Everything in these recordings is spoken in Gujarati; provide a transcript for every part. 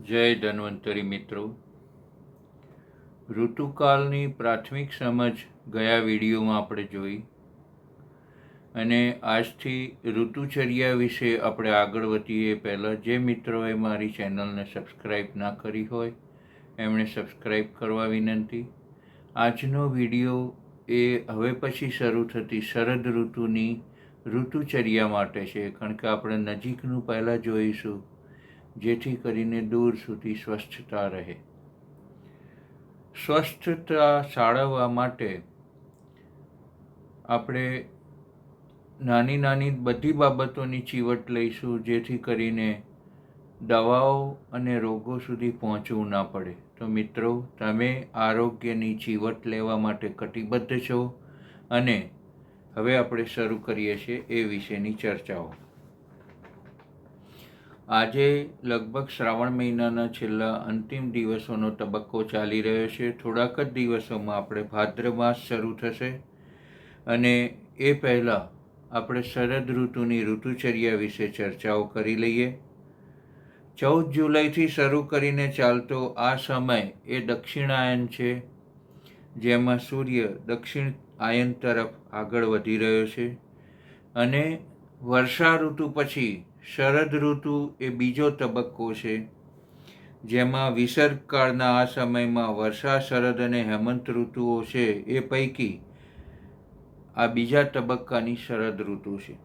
જય ધન્વંતરી મિત્રો. ઋતુકાળની પ્રાથમિક સમજ ગયા વિડીયોમાં આપણે જોઈ અને આજથી ઋતુચર્યા વિશે આપણે આગળ વધીએ. પહેલાં જે મિત્રોએ મારી ચેનલને સબસ્ક્રાઈબ ના કરી હોય એમણે સબસ્ક્રાઈબ કરવા વિનંતી. આજનો વિડીયો એ હવે પછી શરૂ થતી શરદ ઋતુની ઋતુચર્યા માટે છે, કારણ કે આપણે નજીકનું પહેલાં જોઈશું જેથી કરીને દૂર સુધી સ્વસ્થતા રહે. સ્વસ્થતા જાળવવા માટે આપણે નાની નાની બધી બાબતોની ચીવટ લઈશું, જેથી કરીને દવાઓ અને રોગો સુધી પહોંચવું ના પડે. તો મિત્રો, તમે આરોગ્યની ચીવટ લેવા માટે કટિબદ્ધ છો અને હવે આપણે શરૂ કરીએ છીએ એ વિશેની ચર્ચાઓ. આજે લગભગ શ્રાવણ મહિનાના છેલ્લા અંતિમ દિવસોનો તબક્કો ચાલી રહ્યો છે. થોડાક જ દિવસોમાં આપણે ભાદ્ર માસ શરૂ થશે અને એ પહેલાં આપણે શરદ ઋતુની ઋતુચર્યા વિશે ચર્ચાઓ કરી લઈએ. 14 જુલાઈથી શરૂ કરીને ચાલતો આ સમય એ દક્ષિણાયન છે, જેમાં સૂર્ય દક્ષિણ આયન તરફ આગળ વધી રહ્યો છે અને વર્ષા ઋતુ પછી શરદ ઋતુ એ બીજો તબક્કો છે, જેમાં વિસર્ગકાળના આ સમયમાં વર્ષા, શરદ અને હેમંત ઋતુઓ છે એ પૈકી આ બીજા તબક્કાની શરદ ઋતુ છે,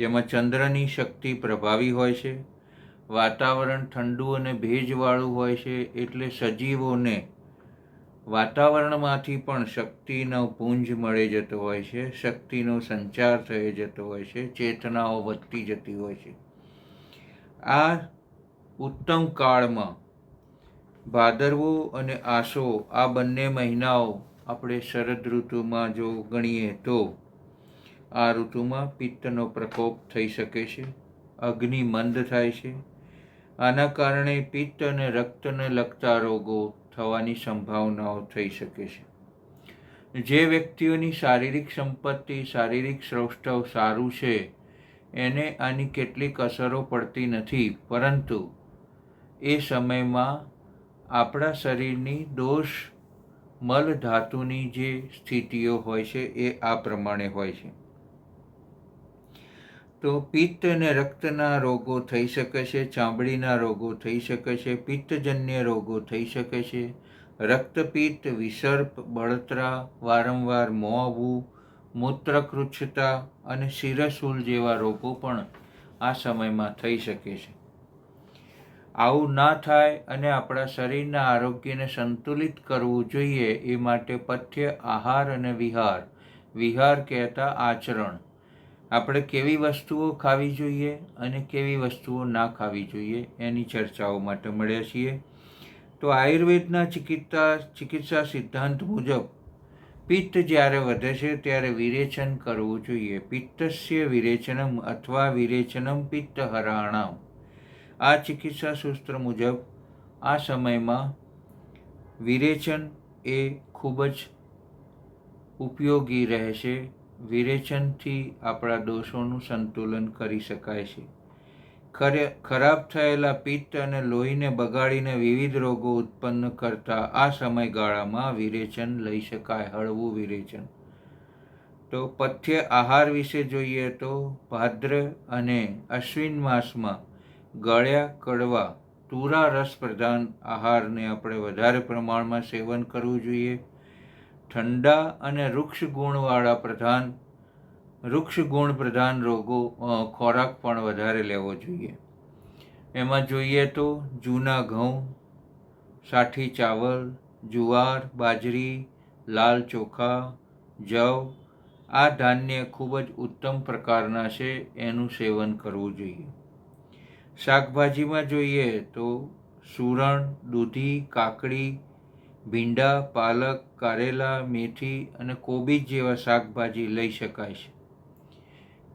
જેમાં ચંદ્રની શક્તિ પ્રભાવી હોય છે. વાતાવરણ ઠંડુ અને ભેજવાળું હોય છે, એટલે સજીવોને વાતાવરણમાંથી પણ શક્તિનો પુંજ મળી જતો હોય છે, શક્તિનો સંચાર થઈ જતો હોય છે, ચેતનાઓ વધતી જતી હોય છે. આ ઉત્તમ કાળમાં ભાદરવો અને આસો આ બંને મહિનાઓ આપણે શરદ ઋતુમાં જો ગણીએ તો આ ઋતુમાં પિત્તનો પ્રકોપ થઈ શકે છે, અગ્નિ મંદ થાય છે. આના કારણે પિત્ત અને રક્તને લગતા રોગો થવાની સંભાવનાઓ થઈ શકે છે. જે વ્યક્તિઓની શારીરિક સંપત્તિ, શારીરિક સૌષ્ઠવ સારું છે એને આની કેટલીક અસરો પડતી નથી, પરંતુ એ સમયમાં આપણા શરીરની દોષ મલ ધાતુની જે સ્થિતિઓ હોય છે એ આ પ્રમાણે હોય છે. તો પિત્ત અને રક્તના રોગો થઈ શકે છે, ચામડીના રોગો થઈ શકે છે, પિત્તજન્ય રોગો થઈ શકે છે, રક્તપિત્ત, વિસર્પ, બળતરા, વારંવાર મોં આવવું, મૂત્રકૃચ્છતા અને શિરશૂલ જેવા રોગો પણ આ સમયમાં થઈ શકે છે. આવું ના થાય અને આપણા શરીરના આરોગ્યને સંતુલિત કરવું જોઈએ એ માટે પથ્ય, આહાર અને વિહાર. વિહાર કહેતા આચરણ. આપણે કેવી વસ્તુઓ ખાવી જોઈએ અને કેવી વસ્તુઓ ના ખાવી જોઈએ એની ચર્ચાઓ માટે મળ્યા છીએ. તો આયુર્વેદના ચિકિત્સા સિદ્ધાંત મુજબ પિત્ત જ્યારે વધે છે ત્યારે વિરેચન કરવું જોઈએ. પિત્તસ્ય વિરેચનમ અથવા વિરેચનમ પિત્ત હરાણામ. આ ચિકિત્સા સૂત્ર મુજબ આ સમયમાં વિરેચન એ ખૂબ જ ઉપયોગી રહેશે. વિરેચનથી આપણા દોષોનું સંતુલન કરી શકાય છે. ખરાબ થયેલા પિત્ત અને લોહીને બગાડીને વિવિધ રોગો ઉત્પન્ન કરતા આ સમયગાળામાં વિરેચન લઈ શકાય, હળવું વિરેચન. તો પથ્ય આહાર વિશે જોઈએ તો ભાદ્ર અને અશ્વિન માસમાં ગળ્યા, કડવા, તુરા રસ પ્રધાન આહારને આપણે વધારે પ્રમાણમાં સેવન કરવું જોઈએ. ઠંડા અને વૃક્ષ ગુણ પ્રધાન ખોરાક પણ વધારે લેવો જોઈએ. એમાં જોઈએ તો જૂના ઘઉં, સાઠી ચાવલ, જુવાર, બાજરી, લાલ ચોખા, જવ આ ધાન્ય ખૂબ જ ઉત્તમ પ્રકારના છે, એનું સેવન કરવું જોઈએ. શાકભાજીમાં જોઈએ તો સૂરણ, દૂધી, કાકડી, ભીંડા, પાલક, કારેલા, મેથી અને કોબીજ જેવા શાકભાજી લઈ શકાય છે.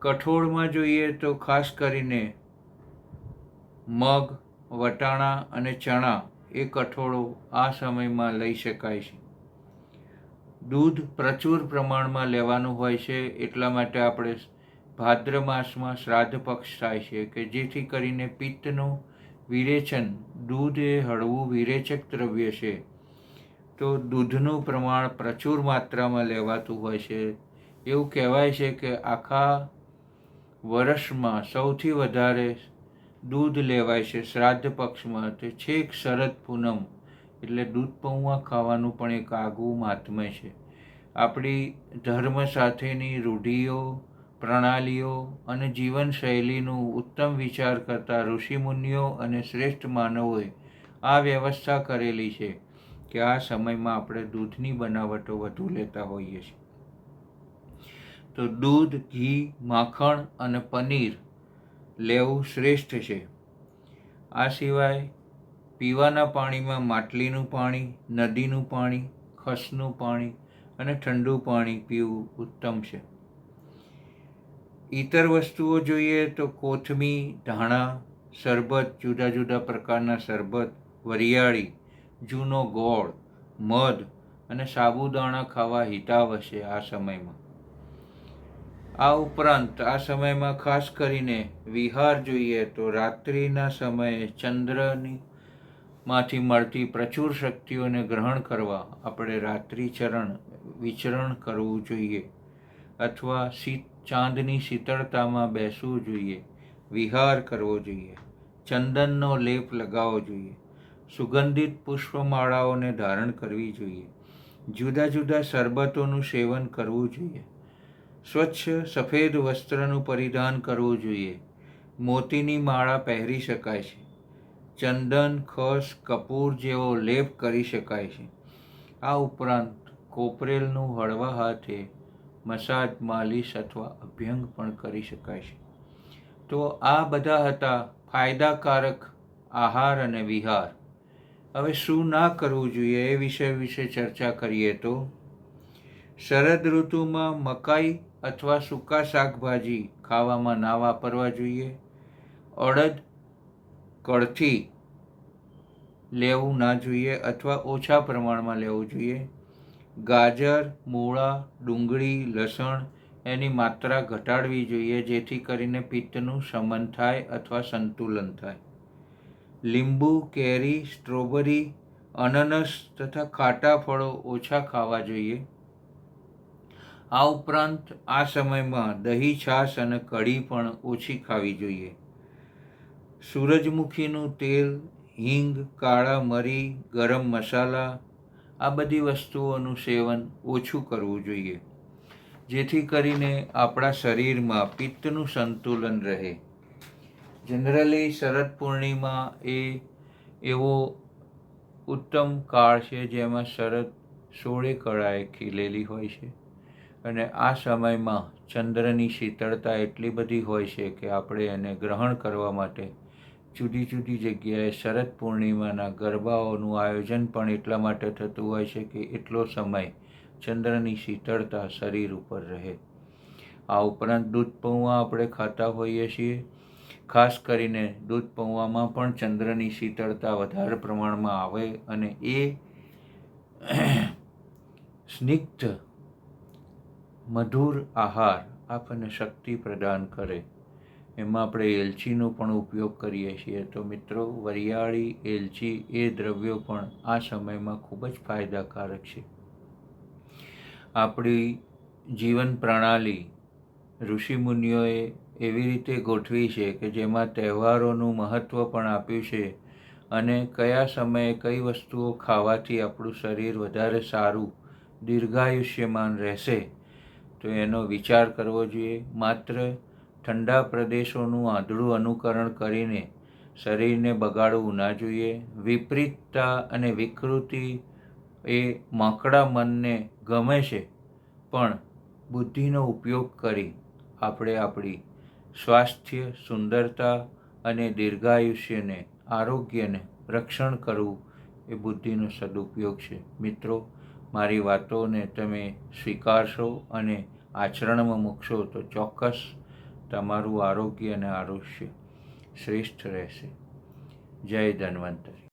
કઠોળમાં જોઈએ તો ખાસ કરીને મગ, વટાણા અને ચણા એ કઠોળો આ સમયમાં લઈ શકાય છે. દૂધ પ્રચુર પ્રમાણમાં લેવાનું હોય છે, એટલા માટે આપણે ભાદ્ર માસમાં શ્રાદ્ધ પક્ષ થાય છે કે જેથી કરીને પિત્તનો વિરેચન, દૂધ એ હળવું વિરેચક દ્રવ્ય છે, તો દૂધનું પ્રમાણ પ્રચુર માત્રામાં લેવાતું હોય છે. એવું કહેવાય છે કે આખા વર્ષમાં સૌથી વધારે દૂધ લેવાય છે શ્રાદ્ધ પક્ષમાં, તે છેક શરદ પૂનમ, એટલે દૂધ પૌવા ખાવાનું પણ એક આગવું મહાત્મ્ય છે. આપણી ધર્મ સાથેની રૂઢિઓ, પ્રણાલીઓ અને જીવનશૈલીનું ઉત્તમ વિચાર કરતા ઋષિમુનિઓ અને શ્રેષ્ઠ માનવોએ આ વ્યવસ્થા કરેલી છે કે આ સમયમાં આપણે દૂધની બનાવટો વધુ લેતા હોઈએ છીએ. તો દૂધ, ઘી, માખણ અને પનીર લેવું શ્રેષ્ઠ છે. આ સિવાય પીવાના પાણીમાં માટલીનું પાણી, નદીનું પાણી, ખસનું પાણી અને ઠંડુ પાણી પીવું ઉત્તમ છે. ઇતર વસ્તુઓ જોઈએ તો કોથમી, ધાણા, શરબત, જુદા જુદા પ્રકારના શરબત, વરિયાળી, જૂનો ગોળ, મધ અને સાબુદાણા ખાવા હિતાવહ છે આ સમયમાં. આ ઉપરાંત આ સમયમાં ખાસ કરીને વિહાર જોઈએ તો રાત્રિના સમયે ચંદ્રની માંથી મળતી પ્રચુર શક્તિઓને ગ્રહણ કરવા આપણે રાત્રિ વિચરણ કરવું જોઈએ અથવા ચાંદની શીતળતામાં બેસવું જોઈએ, વિહાર કરવો જોઈએ, ચંદનનો લેપ લગાવવો જોઈએ, સુગંધિત પુષ્પમાળાઓને ધારણ કરવી જોઈએ, જુદા જુદા શરબતોનું સેવન કરવું જોઈએ, સ્વચ્છ સફેદ વસ્ત્રનું પરિધાન કરવું જોઈએ, મોતીની માળા પહેરી શકાય છે, ચંદન, ખસ, કપૂર જેવો લેપ કરી શકાય છે. આ ઉપરાંત કોપરેલનું હળવા હાથે મસાજ, માલિશ અથવા અભ્યંગ પણ કરી શકાય છે. તો આ બધા હતા ફાયદાકારક આહાર અને વિહાર. હવે શું ના કરવું જોઈએ એ વિશે ચર્ચા કરીએ તો શરદ ઋતુમાં મકાઈ અથવા સૂકા શાકભાજી ખાવામાં ના વાપરવા જોઈએ. અડદ, કળથી લેવું ના જોઈએ અથવા ઓછા પ્રમાણમાં લેવું જોઈએ. ગાજર, મૂળા, ડુંગળી, લસણ એની માત્રા ઘટાડવી જોઈએ જેથી કરીને પિત્તનું શમન થાય અથવા સંતુલન થાય. લીંબુ, કેરી, સ્ટ્રોબેરી, અનનસ તથા ખાટા ફળો ઓછા ખાવા જોઈએ. આ ઉપરાંત આ સમયમાં દહીં, છાશ અને કઢી પણ ઓછી ખાવી જોઈએ. સૂરજમુખીનું તેલ, હિંગ, કાળા મરી, ગરમ મસાલા આ બધી વસ્તુઓનું સેવન ઓછું કરવું જોઈએ જેથી કરીને આપણા શરીરમાં પિત્તનું સંતુલન રહે. જનરલી શરદ પૂર્ણિમા એ એવો ઉત્તમ કાળ છે જેમાં શરદ 16 કળાએ ખીલેલી હોય છે અને આ સમયમાં ચંદ્રની શીતળતા એટલી બધી હોય છે કે આપણે એને ગ્રહણ કરવા માટે જુદી જુદી જગ્યાએ શરદ પૂર્ણિમાના ગરબાઓનું આયોજન પણ એટલા માટે થતું હોય છે કે એટલો સમય ચંદ્રની શીતળતા શરીર ઉપર રહે. આ ઉપરાંત દૂધ પૌવા આપણે ખાતા હોઈએ છીએ. ખાસ કરીને દૂધ પૌવામાં પણ ચંદ્રની શીતળતા વધારે પ્રમાણમાં આવે અને એ સ્નિગ્ધ મધુર આહાર આપણને શક્તિ પ્રદાન કરે. એમાં આપણે એલચીનો પણ ઉપયોગ કરીએ છીએ. તો મિત્રો, વરિયાળી, એલચી એ દ્રવ્યો પણ આ સમયમાં ખૂબ જ ફાયદાકારક છે. આપણી જીવન પ્રણાલી ઋષિમુનિઓએ એવી રીતે ગોઠવી છે કે જેમાં તહેવારોનું મહત્ત્વ પણ આપ્યું છે અને કયા સમયે કઈ વસ્તુઓ ખાવાથી આપણું શરીર વધારે સારું દીર્ઘાયુષ્યમાન રહેશે તો એનો વિચાર કરવો જોઈએ. માત્ર ઠંડા પ્રદેશોનું આંધળું અનુકરણ કરીને શરીરને બગાડવું ના જોઈએ. વિપરીતતા અને વિકૃતિ એ માંકડા મનને ગમે છે, પણ બુદ્ધિનો ઉપયોગ કરી આપણે આપણી સ્વાસ્થ્ય, સુંદરતા અને દીર્ઘાયુષ્યને, આરોગ્યને રક્ષણ કરવું એ બુદ્ધિનો સદુપયોગ છે. મિત્રો, મારી વાતોને તમે સ્વીકારશો અને આચરણમાં મૂકશો તો ચોક્કસ તમારું આરોગ્ય અને આયુષ્ય શ્રેષ્ઠ રહેશે. જય ધન્વંતરી.